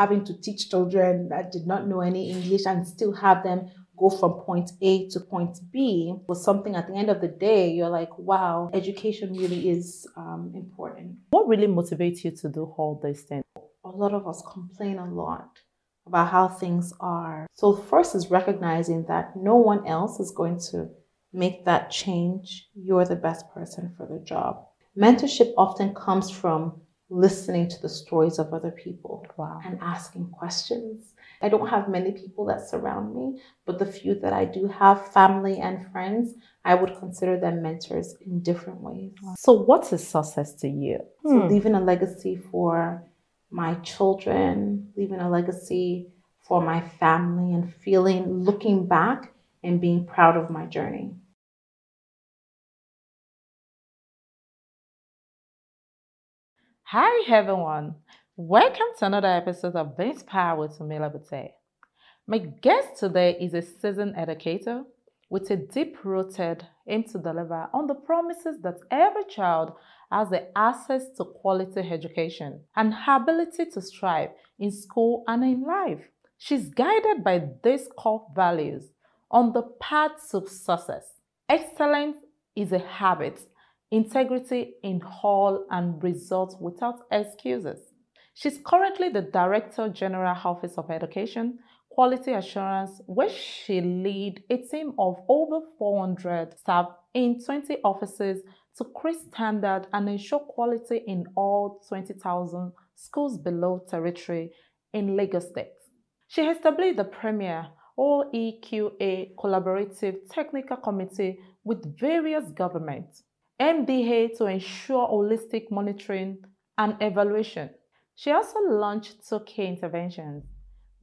having to teach children that did not know any English and still have them go from point A to point B was something at the end of the day, you're like, wow, education really is important. What really motivates you to do all these things? A lot of us complain a lot about how things are. So first is recognizing that no one else is going to make that change. You're the best person for the job. Mentorship often comes from listening to the stories of other people. Wow. And asking questions. I don't have many people that surround me, but the few that I do have, family and friends, I would consider them mentors in different ways. So what is success to you? So leaving a legacy for my children, leaving a legacy for my family, and looking back and being proud of my journey. Hi everyone, welcome to another episode of Be Inspired with Sumila Bute. My guest today is a seasoned educator with a deep-rooted aim to deliver on the promises that every child has the access to quality education and ability to strive in school and in life. She's guided by these core values on the path to success. Excellence is a habit. Integrity in all and results without excuses. She's currently the Director General Office of Education, Quality Assurance, where she leads a team of over 400 staff in 20 offices to create standard and ensure quality in all 20,000 schools below tertiary in Lagos State. She established the premier OEQA Collaborative Technical Committee with various governments, MDA to ensure holistic monitoring and evaluation. She also launched 2 key interventions,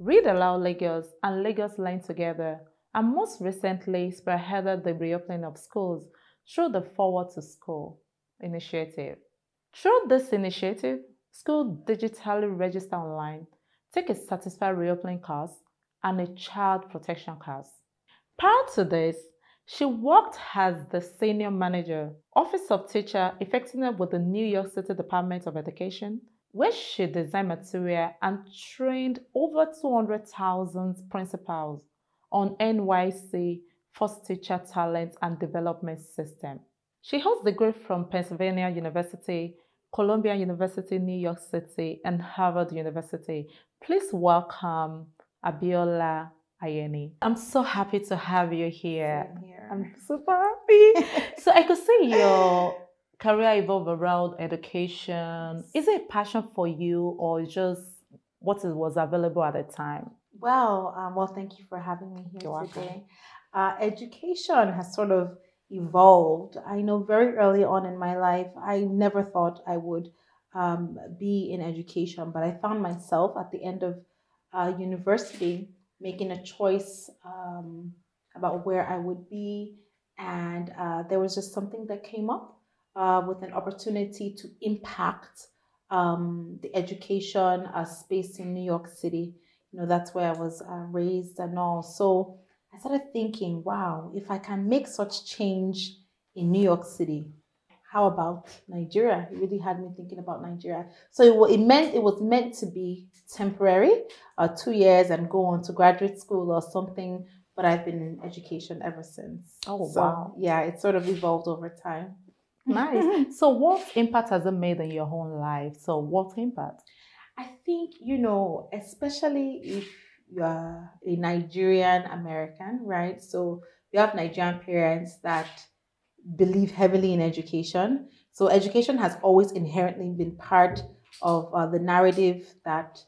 ReadAloud Lagos and Lagos Learn Together, and most recently spearheaded the reopening of schools through the Forward to School initiative. Through this initiative, schools digitally register online, take a certified reopening course, and a child protection course. Prior to this, she worked as the Senior Manager, Office of Teacher Effectiveness with the New York City Department of Education, where she designed material and trained over 200,000 principals on NYC First Teacher Talent and Development System. She holds degrees from Pennsylvania University, Columbia University, New York City, and Harvard University. Please welcome Abiola Ayeni. I'm so happy to have you here. Same here. I'm super happy. So I could see your career evolve around education. Is it a passion for you or just what was available at the time? Well, thank you for having me here today. Education has sort of evolved. I know very early on in my life, I never thought I would be in education, but I found myself at the end of university making a choice about where I would be. And there was just something that came up with an opportunity to impact the education space in New York City. You know, that's where I was raised and all. So I started thinking, wow, if I can make such change in New York City, how about Nigeria? It really had me thinking about Nigeria. So it was meant to be temporary, 2 years and go on to graduate school or something. But I've been in education ever since. Oh, so, wow. Yeah, it sort of evolved over time. Nice. So what impact has it made in your own life? So what impact? I think, especially if you are a Nigerian American, right? So you have Nigerian parents that believe heavily in education. So education has always inherently been part of the narrative that,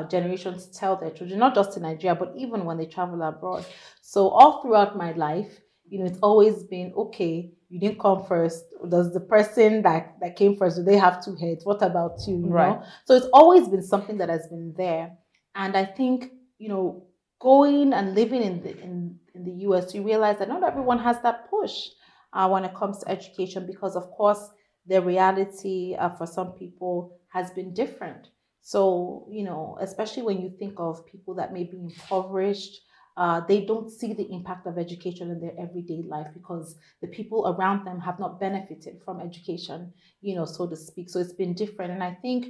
generations tell their children, not just in Nigeria, but even when they travel abroad. So all throughout my life, it's always been, okay, you didn't come first. Does the person that came first, do they have 2 heads? What about you? Right. So it's always been something that has been there. And I think, going and living in the US, you realize that not everyone has that push when it comes to education, because of course, the reality for some people has been different. So, especially when you think of people that may be impoverished, they don't see the impact of education in their everyday life because the people around them have not benefited from education, so to speak. So it's been different. And I think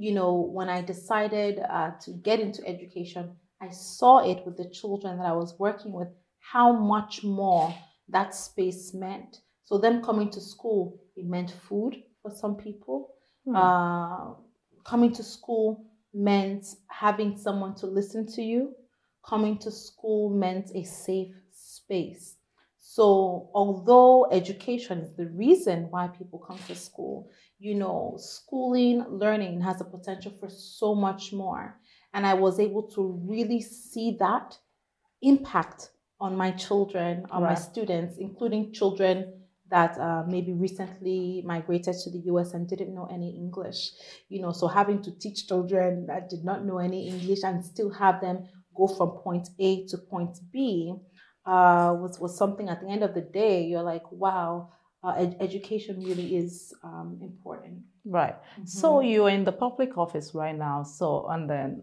when I decided to get into education, I saw it with the children that I was working with, how much more that space meant. So them coming to school, it meant food for some people. Coming to school meant having someone to listen to you. Coming to school meant a safe space. So although education is the reason why people come to school, schooling, learning has a potential for so much more. And I was able to really see that impact on my children, on my students, including children that maybe recently migrated to the US and didn't know any English. So having to teach children that did not know any English and still have them go from point A to point B was something. At the end of the day, you're like, wow, education really is important. Right. So you're in the public office right now. So, and then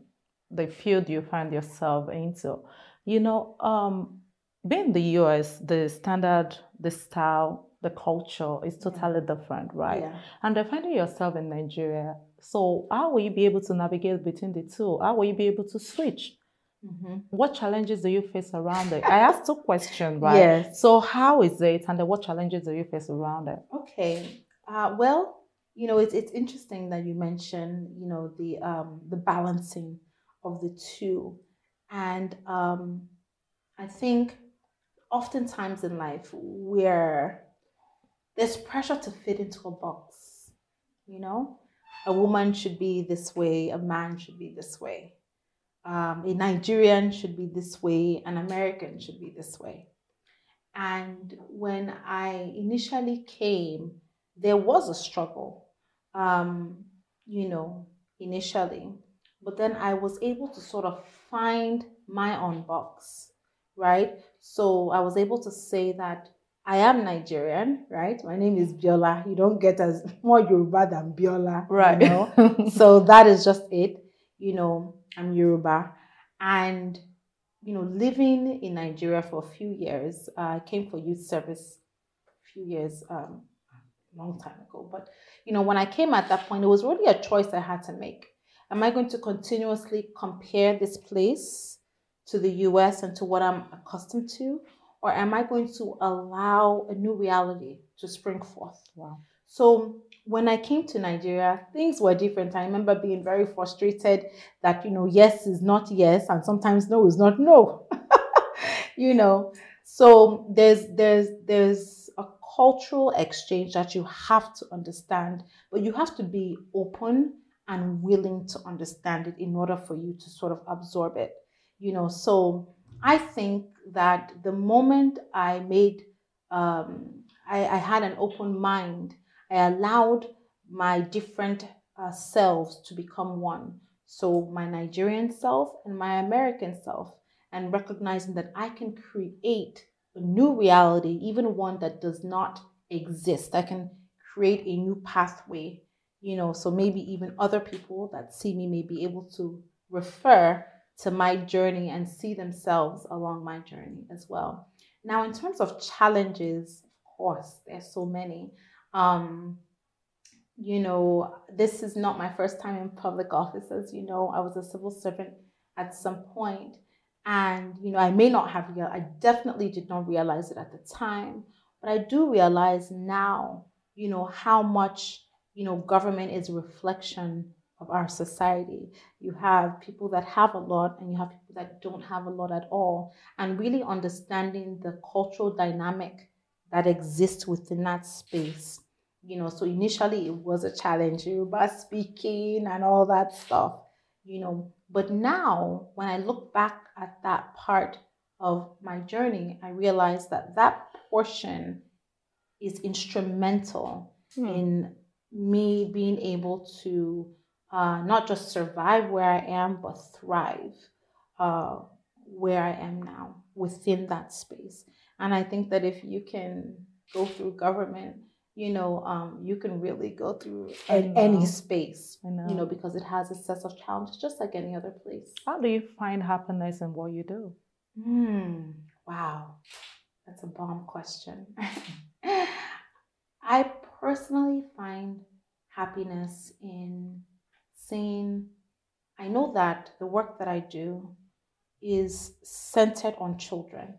the field you find yourself into, being in the US, the standard, the style, the culture is totally different, right? Yeah. And then finding yourself in Nigeria. So how will you be able to navigate between the two? How will you be able to switch? What challenges do you face around it? I asked 2 questions, right? Yes. So how is it, and then what challenges do you face around it? Okay. Well, it's interesting that you mentioned, the balancing of the two, and I think oftentimes in life where there's pressure to fit into a box. A woman should be this way, a man should be this way. A Nigerian should be this way, an American should be this way. And when I initially came, there was a struggle, initially. But then I was able to sort of find my own box, right? So I was able to say that I am Nigerian, right? My name is Biola. You don't get as more Yoruba than Biola, right? So that is just it. I'm Yoruba. And, living in Nigeria for a few years, I came for youth service a few years, long time ago. But, when I came at that point, it was really a choice I had to make. Am I going to continuously compare this place to the US and to what I'm accustomed to? Or am I going to allow a new reality to spring forth? Wow. So when I came to Nigeria, things were different. I remember being very frustrated that, yes is not yes, and sometimes no is not no. So there's a cultural exchange that you have to understand, but you have to be open and willing to understand it in order for you to sort of absorb it. So I think that the moment I made, I had an open mind, I allowed my different selves to become one. So my Nigerian self and my American self, and recognizing that I can create a new reality, even one that does not exist. I can create a new pathway, so maybe even other people that see me may be able to refer to my journey and see themselves along my journey as well. Now, in terms of challenges, of course, there's so many. This is not my first time in public office. As you know, I was a civil servant at some point, and I may not have I definitely did not realize it at the time, but I do realize now, how much government is a reflection of our society. You have people that have a lot, and you have people that don't have a lot at all, and really understanding the cultural dynamic that exists within that space. So initially it was a challenge, Yoruba speaking and all that stuff, but now when I look back at that part of my journey, I realize that that portion is instrumental in me being able to not just survive where I am, but thrive where I am now within that space. And I think that if you can go through government, you can really go through any space, because it has a set of challenges just like any other place. How do you find happiness in what you do? Wow, that's a bomb question. I personally find happiness in saying, I know that the work that I do is centered on children,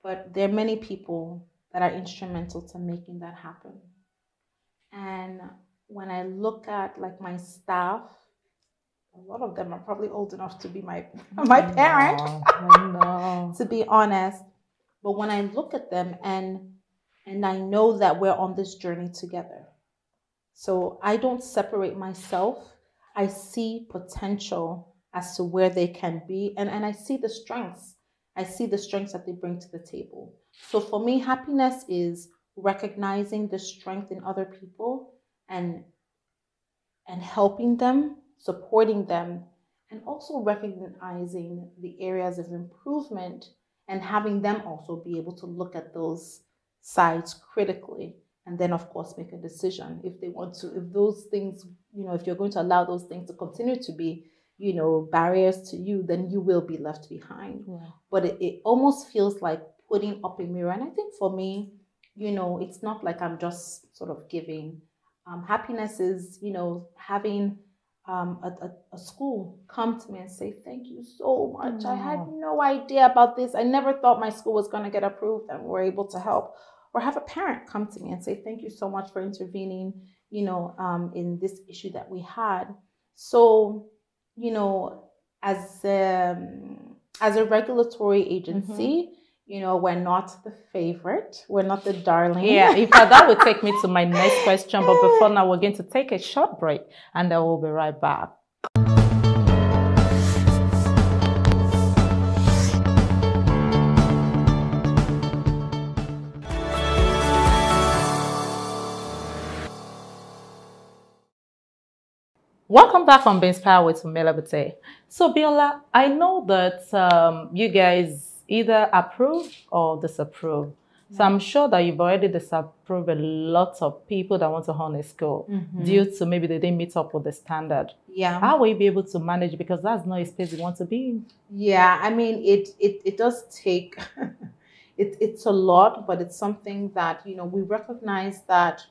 but there are many people that are instrumental to making that happen. And when I look at like my staff, a lot of them are probably old enough to be my parent, to be honest. But when I look at them and I know that we're on this journey together, so I don't separate myself. I see potential as to where they can be, and I see the strengths. I see the strengths that they bring to the table. So for me, happiness is recognizing the strength in other people and helping them, supporting them, and also recognizing the areas of improvement and having them also be able to look at those sides critically and then of course make a decision if they want to, if those things, if you're going to allow those things to continue to be, barriers to you, then you will be left behind. Yeah. But it almost feels like putting up a mirror. And I think for me, it's not like I'm just sort of giving. Happiness is, having a school come to me and say, thank you so much. I had no idea about this. I never thought my school was going to get approved and we're able to help. Or have a parent come to me and say, thank you so much for intervening, in this issue that we had. So, as a regulatory agency, we're not the favorite. We're not the darling. Yeah, in fact, that would take me to my next question. But before now, we're going to take a short break and then we'll be right back. Welcome back on Being Inspired with Umela Bate. So, Biola, I know that you guys either approve or disapprove. Yeah. So I'm sure that you've already disapproved a lot of people that want to own a school due to maybe they didn't meet up with the standard. Yeah. How will you be able to manage? Because that's not a space you want to be in. Yeah, I mean, it does take, it's a lot, but it's something that, we recognize that,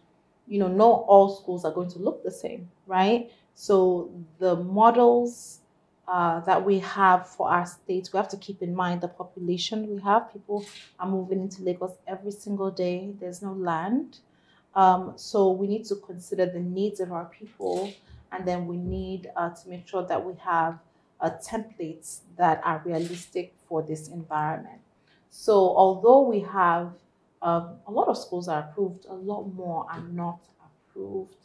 not all schools are going to look the same, right? So the models that we have for our states, we have to keep in mind the population we have. People are moving into Lagos every single day. There's no land. So we need to consider the needs of our people. And then we need to make sure that we have templates that are realistic for this environment. So although we have a lot of schools are approved, a lot more are not approved.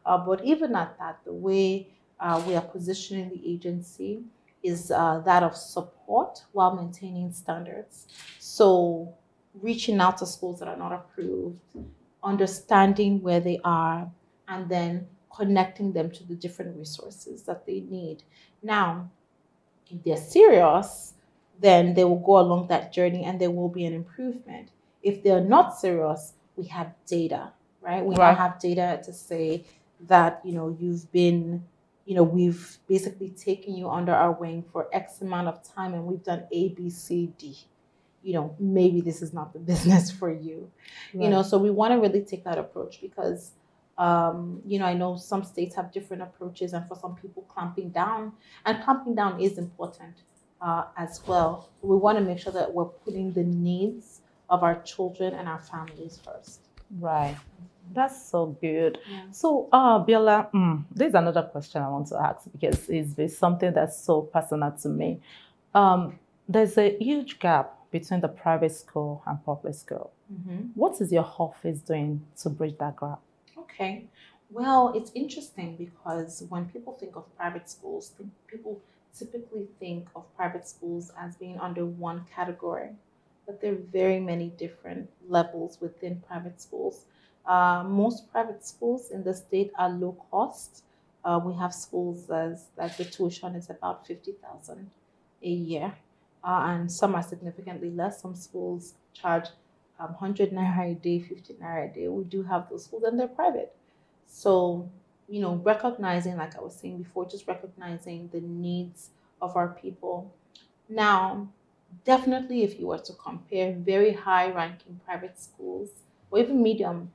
But even at that, the way we are positioning the agency is that of support while maintaining standards. So reaching out to schools that are not approved, understanding where they are, and then connecting them to the different resources that they need. Now, if they're serious, then they will go along that journey and there will be an improvement. If they're not serious, we have data, right? We now have data to say that, you've been, we've basically taken you under our wing for X amount of time and we've done A, B, C, D. Maybe this is not the business for you. Right. So we want to really take that approach because, I know some states have different approaches and for some people clamping down is important as well. We want to make sure that we're putting the needs of our children and our families first. Right. That's so good. Yeah. So, Biola, there's another question I want to ask because it's something that's so personal to me. There's a huge gap between the private school and public school. What is your office doing to bridge that gap? Okay. Well, it's interesting because when people think of private schools, people typically think of private schools as being under one category, but there are very many different levels within private schools. Most private schools in the state are low cost. We have schools that the tuition is about 50,000 a year, and some are significantly less. Some schools charge 100 naira a day, 50 naira a day. We do have those schools, and they're private. So, recognizing, like I was saying before, just recognizing the needs of our people. Now, definitely, if you were to compare very high-ranking private schools or even medium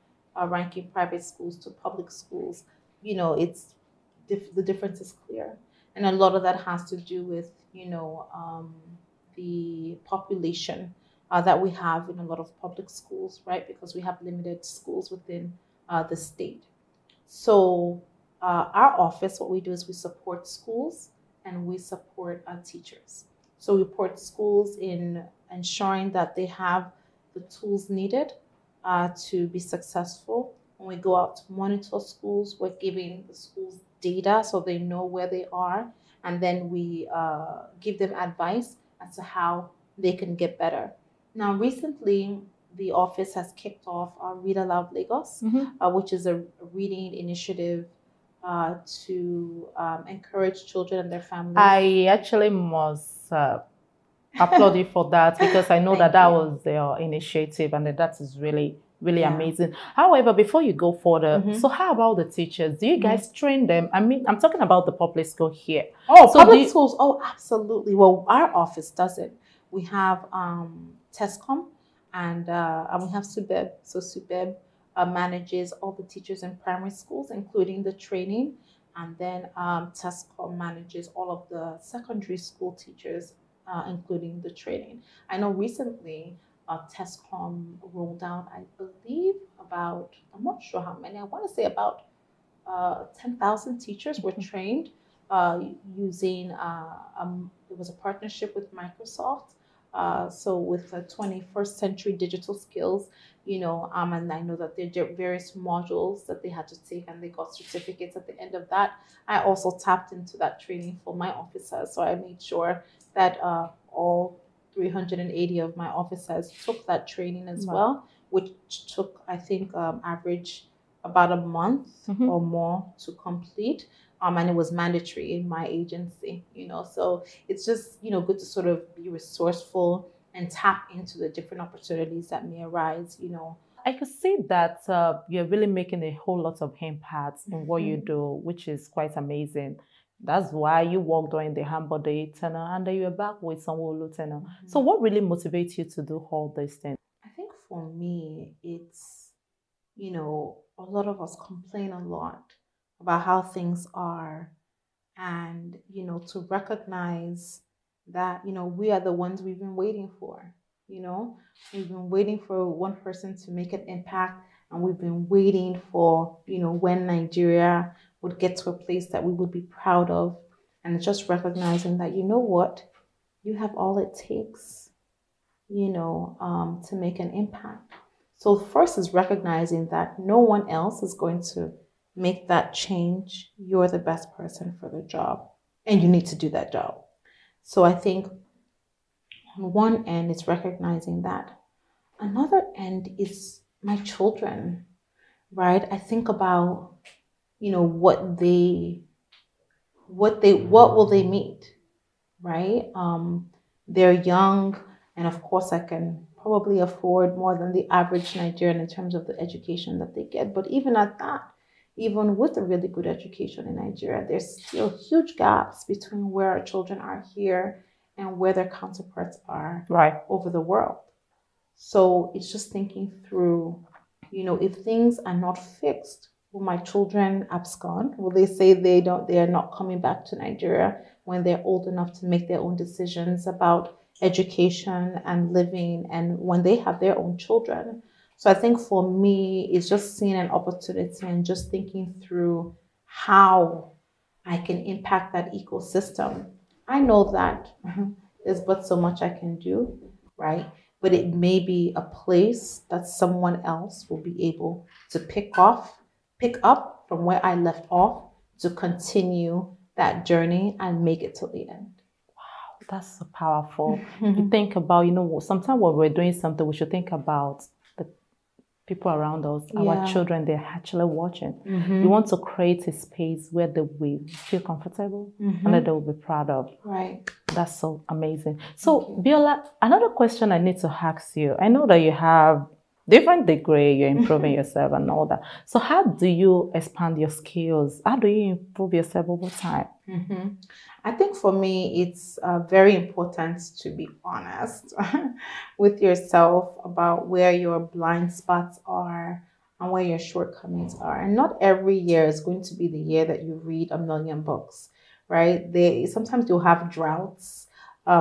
ranking private schools to public schools, it's the difference is clear. And a lot of that has to do with, the population that we have in a lot of public schools, right? Because we have limited schools within the state. So our office, what we do is we support schools and we support teachers. So we support schools in ensuring that they have the tools needed to be successful. When we go out to monitor schools, we're giving the schools data so they know where they are, and then we give them advice as to how they can get better. Now, recently, the office has kicked off our ReadAloud Lagos, which is a reading initiative to encourage children and their families. I actually must applaud you for that, because I know that was their initiative, and that is really amazing. However, before you go further, so how about the teachers? Do you guys train them? I mean, I'm talking about the public school here. Oh, so public schools. Oh, absolutely. Well, our office does it. We have TESCOM and we have SUBEB. So SUBEB manages all the teachers in primary schools, including the training. And then TESCOM manages all of the secondary school teachers, including the training. I know recently TESCOM rolled out, I believe, about, I'm not sure how many, I want to say about 10,000 teachers were trained using, it was a partnership with Microsoft. So with the 21st century digital skills, and I know that there are various modules that they had to take, and they got certificates at the end of that. I also tapped into that training for my officers. So I made sure that all 380 of my officers took that training as well, which took, I think, average about a month or more to complete. And it was mandatory in my agency, so it's just, good to sort of be resourceful and tap into the different opportunities that may arise, I could see that you're really making a whole lot of impact in what you do, which is quite amazing. That's why you worked during the Hambode tenure, and then you're back with Sanwo-Olu tenure. So what really motivates you to do all these things? I think for me, it's, a lot of us complain a lot about how things are, and, to recognize that, we are the ones we've been waiting for. We've been waiting for one person to make an impact, and we've been waiting for, when Nigeria would get to a place that we would be proud of. And just recognizing that, what, you have all it takes, to make an impact. So first is recognizing that no one else is going to make that change. You're the best person for the job, and you need to do that job. So I think on one end, it's recognizing that. Another end is my children, right? I think about, what will they meet, right? They're young, and of course I can probably afford more than the average Nigerian in terms of the education that they get. But even at that, even with a really good education in Nigeria, there's still huge gaps between where our children are here and where their counterparts are over the world. So it's just thinking through, if things are not fixed, will my children abscond? Will they say they are not coming back to Nigeria when they're old enough to make their own decisions about education and living, and when they have their own children? So I think for me, it's just seeing an opportunity and just thinking through how I can impact that ecosystem. I know that there's but so much I can do, right? But it may be a place that someone else will be able to pick up from where I left off, to continue that journey and make it to the end. Wow, that's so powerful. You think about, sometimes when we're doing something, we should think about the people around us, our children, they're actually watching. You want to create a space where they will feel comfortable and that they will be proud of. Right. That's so amazing. So, Biola, another question I need to ask you. I know that you have different degree, you're improving yourself and all that. So how do you expand your skills? How do you improve yourself over time? I think for me, it's very important to be honest with yourself about where your blind spots are, and where your shortcomings are. And not every year is going to be the year that you read 1,000,000 books, right? Sometimes you'll have droughts.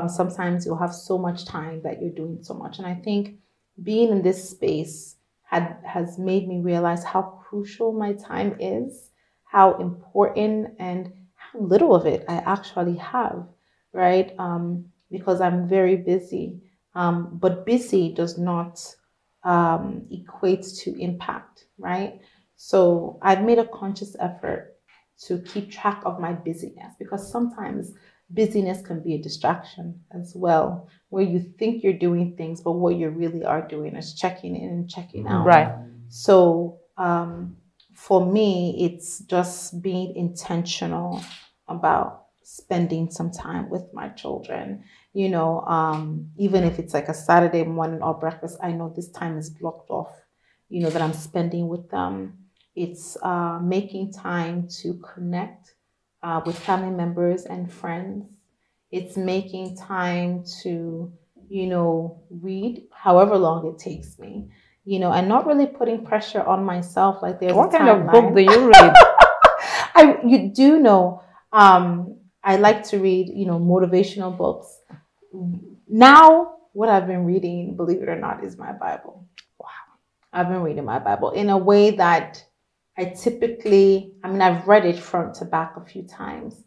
Sometimes you'll have so much time that you're doing so much. And I think being in this space has made me realize how crucial my time is, how important and how little of it I actually have, right? Because I'm very busy. But busy does not equate to impact, right? So I've made a conscious effort to keep track of my busyness, because sometimes busyness can be a distraction as well, where you think you're doing things, but what you really are doing is checking in and checking out. Right. So for me, it's just being intentional about spending some time with my children. Even if it's like a Saturday morning or breakfast, I know this time is blocked off, that I'm spending with them. It's making time to connect with family members and friends. It's making time to, read however long it takes me, and not really putting pressure on myself. Like there's what a kind of book timeline. do you read? You do know, I like to read, motivational books. Now, what I've been reading, believe it or not, is my Bible. Wow. I've been reading my Bible in a way that I've read it front to back a few times,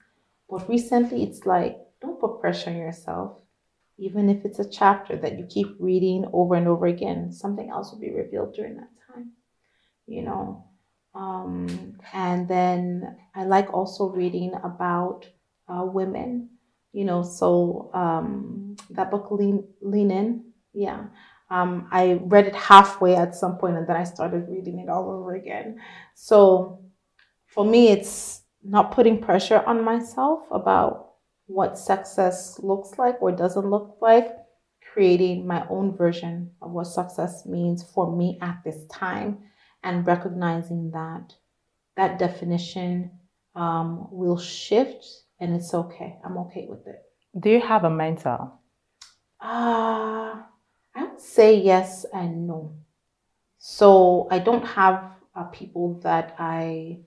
but recently it's like, don't put pressure on yourself. Even if it's a chapter that you keep reading over and over again, something else will be revealed during that time, And then I like also reading about women, so that book, Lean In, yeah. I read it halfway at some point, and then I started reading it all over again. So for me, it's not putting pressure on myself about what success looks like or doesn't look like, creating my own version of what success means for me at this time, and recognizing that that definition will shift, and it's okay. I'm okay with it. Do you have a mentor? I would say yes and no. So I don't have people that I,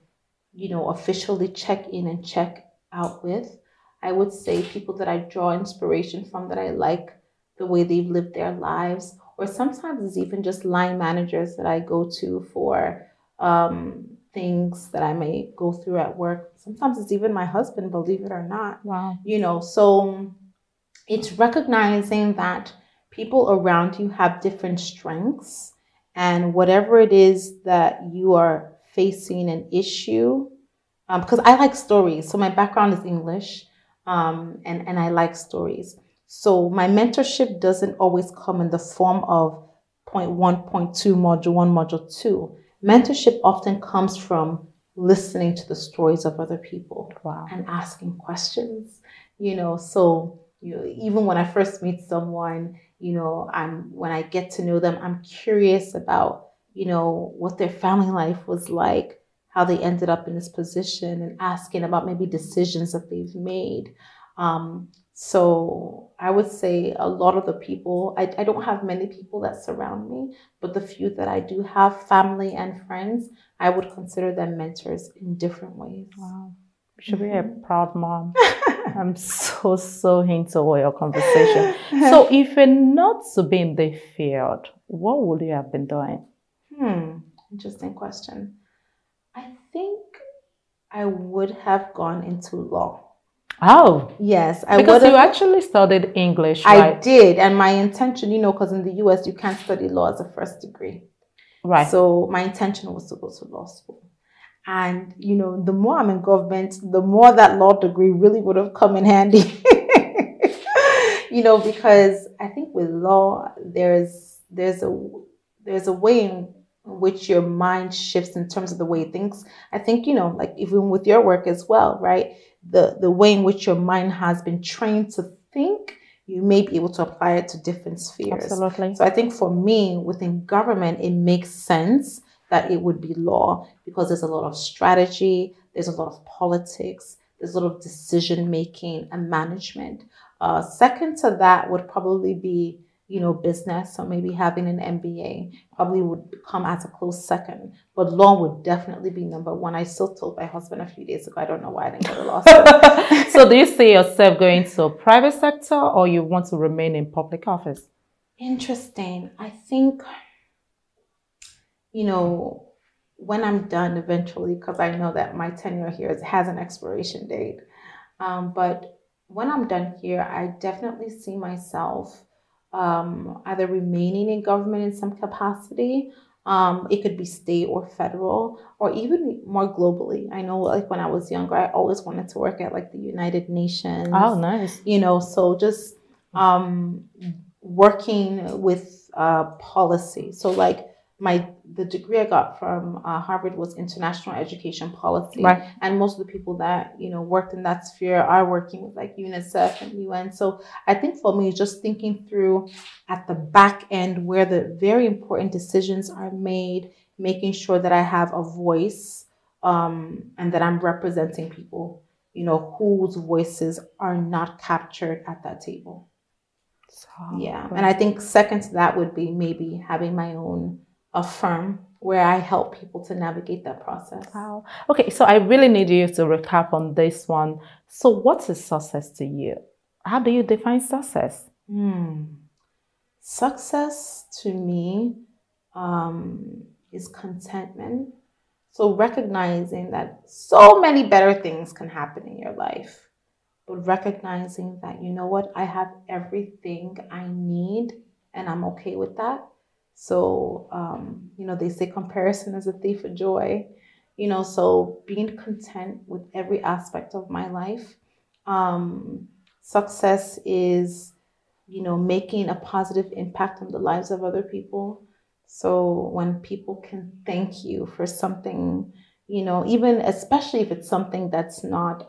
officially check in and check out with. I would say people that I draw inspiration from, that I like the way they've lived their lives, or sometimes it's even just line managers that I go to for things that I may go through at work. Sometimes it's even my husband, believe it or not. Wow. So it's recognizing that people around you have different strengths, and whatever it is that you are facing an issue, because I like stories. So my background is English, and I like stories. So my mentorship doesn't always come in the form of point 1, point 2, module 1, module 2. Mentorship often comes from listening to the stories of other people. Wow. And asking questions, so even when I first meet someone, when I get to know them, I'm curious about, what their family life was like, how they ended up in this position, and asking about maybe decisions that they've made. So I would say a lot of the people, I don't have many people that surround me, but the few that I do have, family and friends, I would consider them mentors in different ways. Wow. You should be a proud mom. I'm so into all your conversation. So if you're not to be in the field, what would you have been doing? Interesting question. I think I would have gone into law. Oh. Yes. Because you actually studied English, right? I did. And my intention, because in the US, you can't study law as a first degree. Right. So my intention was to go to law school. And, the more I'm in government, the more that law degree really would have come in handy. Because I think with law, there's a way in which your mind shifts in terms of the way it thinks. I think, like even with your work as well, right? The way in which your mind has been trained to think, you may be able to apply it to different spheres. Absolutely. So I think for me, within government, it makes sense that it would be law, because there's a lot of strategy, there's a lot of politics, there's a lot of decision making and management. Second to that would probably be business. So maybe having an MBA probably would come as a close second, but law would definitely be number one. I still told my husband a few days ago, I don't know why I didn't go to law school. So do you see yourself going to private sector, or you want to remain in public office? Interesting. I think, when I'm done eventually, because I know that my tenure here has an expiration date. But when I'm done here, I definitely see myself either remaining in government in some capacity. It could be state or federal, or even more globally. I know, like when I was younger, I always wanted to work at like the United Nations. Oh, nice. So just working with policy. So like the degree I got from Harvard was international education policy, right. And most of the people that worked in that sphere are working with like UNICEF and UN. So I think for me, just thinking through at the back end where the very important decisions are made, making sure that I have a voice and that I'm representing people, whose voices are not captured at that table. So, yeah, and I think second to that would be maybe having my own a firm where I help people to navigate that process. Wow. Okay, so I really need you to recap on this one. So what is success to you? How do you define success? Success to me is contentment. So recognizing that so many better things can happen in your life, but recognizing that, I have everything I need and I'm okay with that. So, they say comparison is a thief of joy, so being content with every aspect of my life. Success is, making a positive impact on the lives of other people. So when people can thank you for something, even especially if it's something that's not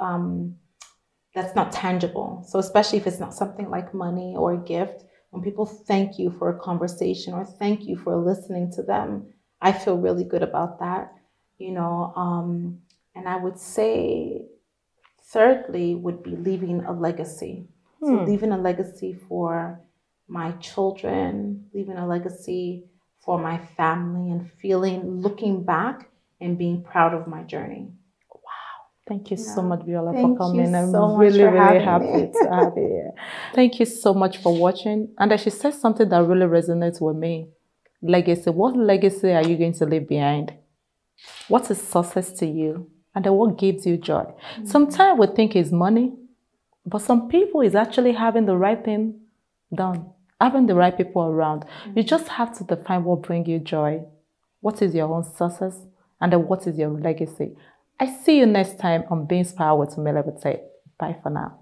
tangible. So especially if it's not something like money or a gift, when people thank you for a conversation or thank you for listening to them, I feel really good about that, and I would say thirdly would be leaving a legacy. So leaving a legacy for my children, leaving a legacy for my family, and looking back and being proud of my journey. Thank you so much, Abiola, for coming. I'm really happy to have you here. Thank you so much for watching. And she said something that really resonates with me. Legacy. What legacy are you going to leave behind? What is success to you? And then what gives you joy? Sometimes we think it's money, but some people is actually having the right thing done, having the right people around. You just have to define what brings you joy. What is your own success? And then what is your legacy? I see you next time on Being Inspired with Umela. Bye for now.